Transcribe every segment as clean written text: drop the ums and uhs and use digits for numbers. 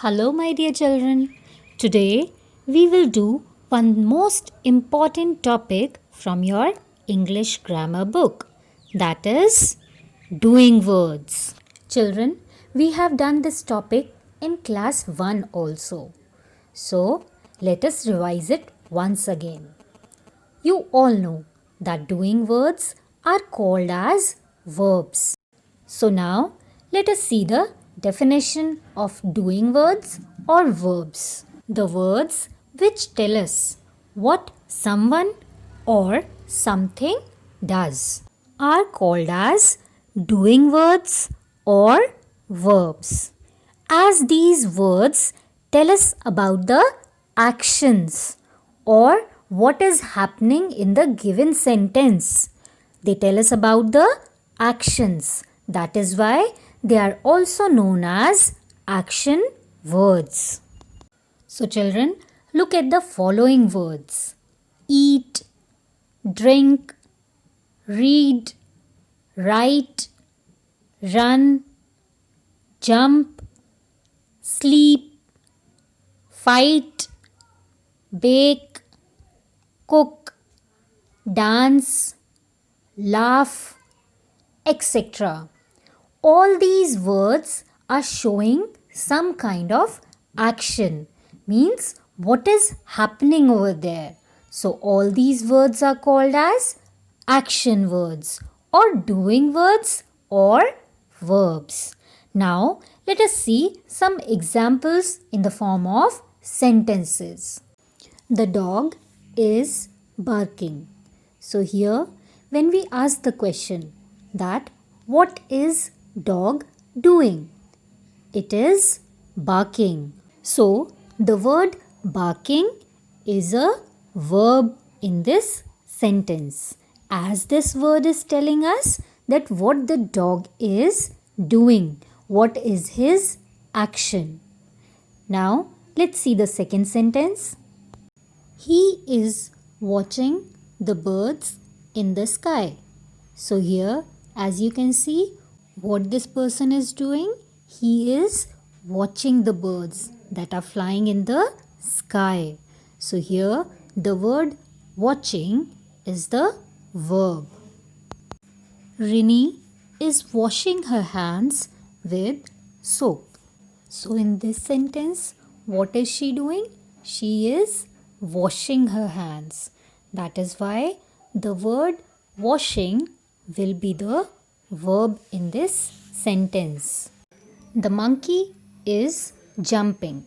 Hello, my dear children. Today we will do one most important topic from your English grammar book, that is doing words. Children, we have done this topic in class 1 also. So, let us revise it once again. You all know that doing words are called as verbs. So now let us see the definition of doing words or verbs. The words which tell us what someone or something does are called as doing words or verbs. As these words tell us about the actions or what is happening in the given sentence. They tell us about the actions. That is why they are also known as action words. So children, look at the following words. Eat, drink, read, write, run, jump, sleep, fight, bake, cook, dance, laugh, etc. All these words are showing some kind of action, means what is happening over there. So all these words are called as action words or doing words or verbs. Now let us see some examples in the form of sentences. The dog is barking. So here when we ask the question that what is dog doing? It is barking. So the word barking is a verb in this sentence, as this word is telling us that what the dog is doing, what is his action. Now let's see the second sentence. He is watching the birds in the sky. So here, as you can see, what this person is doing, he is watching the birds that are flying in the sky. So here, the word watching is the verb. Rini is washing her hands with soap. So in this sentence, what is she doing? She is washing her hands. That is why the word washing will be the verb in this sentence. The monkey is jumping.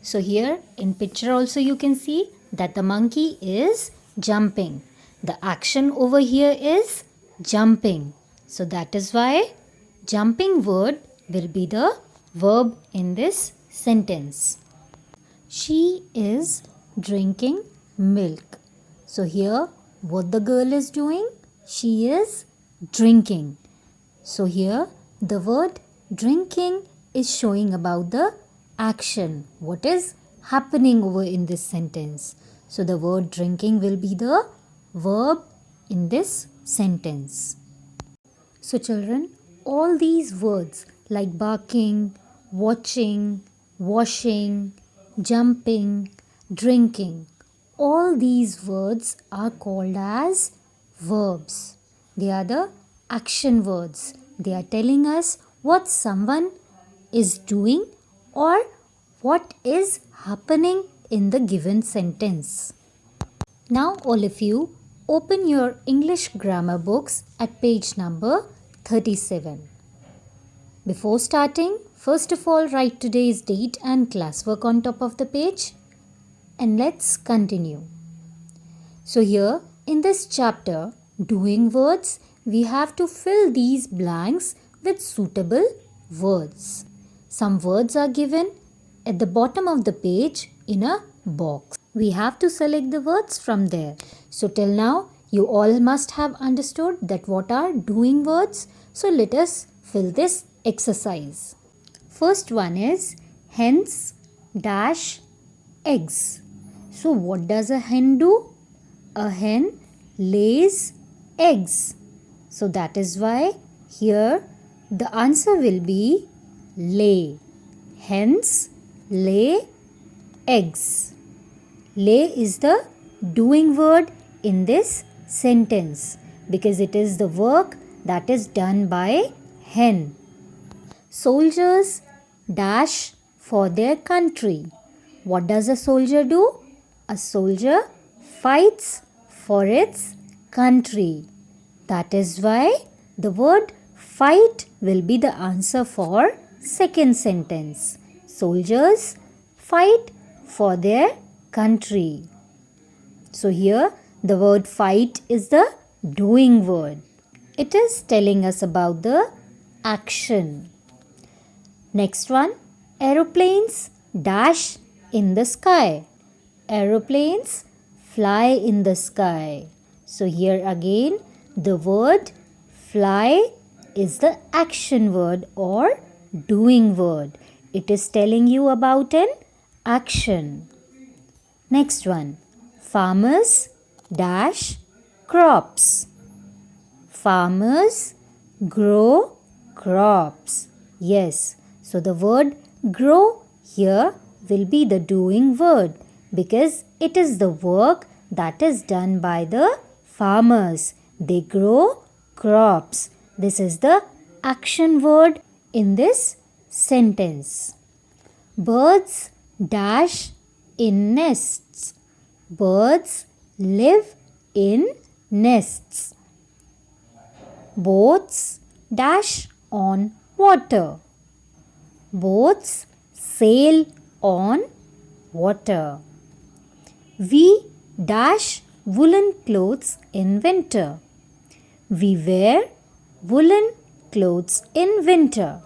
So here in picture also you can see that the monkey is jumping. The action over here is jumping. So that is why jumping word will be the verb in this sentence. She is drinking milk. So here what the girl is doing? She is drinking. So here the word drinking is showing about the action. What is happening over in this sentence? So the word drinking will be the verb in this sentence. So children, all these words like barking, watching, washing, jumping, drinking, all these words are called as verbs. They are the action words. They are telling us what someone is doing or what is happening in the given sentence. Now all of you open your English grammar books at page number 37. Before starting, first of all write today's date and classwork on top of the page. And let's continue. So here in this chapter, doing words, we have to fill these blanks with suitable words. Some words are given at the bottom of the page in a box. We have to select the words from there. So till now, you all must have understood that what are doing words. So let us fill this exercise. First one is hens dash eggs. So what does a hen do? A hen lays eggs. So that is why here the answer will be lay. Hence lay eggs. Lay is the doing word in this sentence because it is the work that is done by hen. Soldiers dash for their country. What does a soldier do? A soldier fights for its country. That is why the word fight will be the answer for second sentence. Soldiers fight for their country. So here the word fight is the doing word. It is telling us about the action. Next one, aeroplanes dash in the sky. Aeroplanes fly in the sky. So here again the word fly is the action word or doing word. It is telling you about an action. Next one, farmers dash crops. Farmers grow crops. Yes, so the word grow here will be the doing word because it is the work that is done by the farmers. They grow crops. This is the action word in this sentence. Birds dash in nests. Birds live in nests. Boats dash on water. Boats sail on water. We dash woolen clothes in winter. We wear woolen clothes in winter.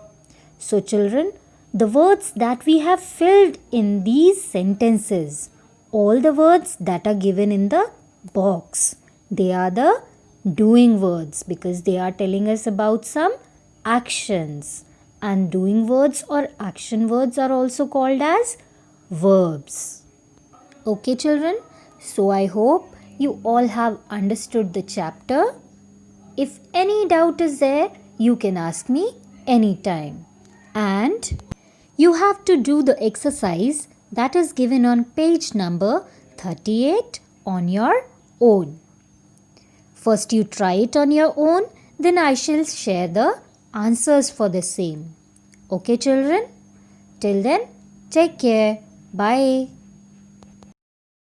So children, the words that we have filled in these sentences, all the words that are given in the box, they are the doing words because they are telling us about some actions. And doing words or action words are also called as verbs. Okay children, so I hope you all have understood the chapter. If any doubt is there, you can ask me anytime. And you have to do the exercise that is given on page number 38 on your own. First you try it on your own, then I shall share the answers for the same. Okay children? Till then, take care. Bye.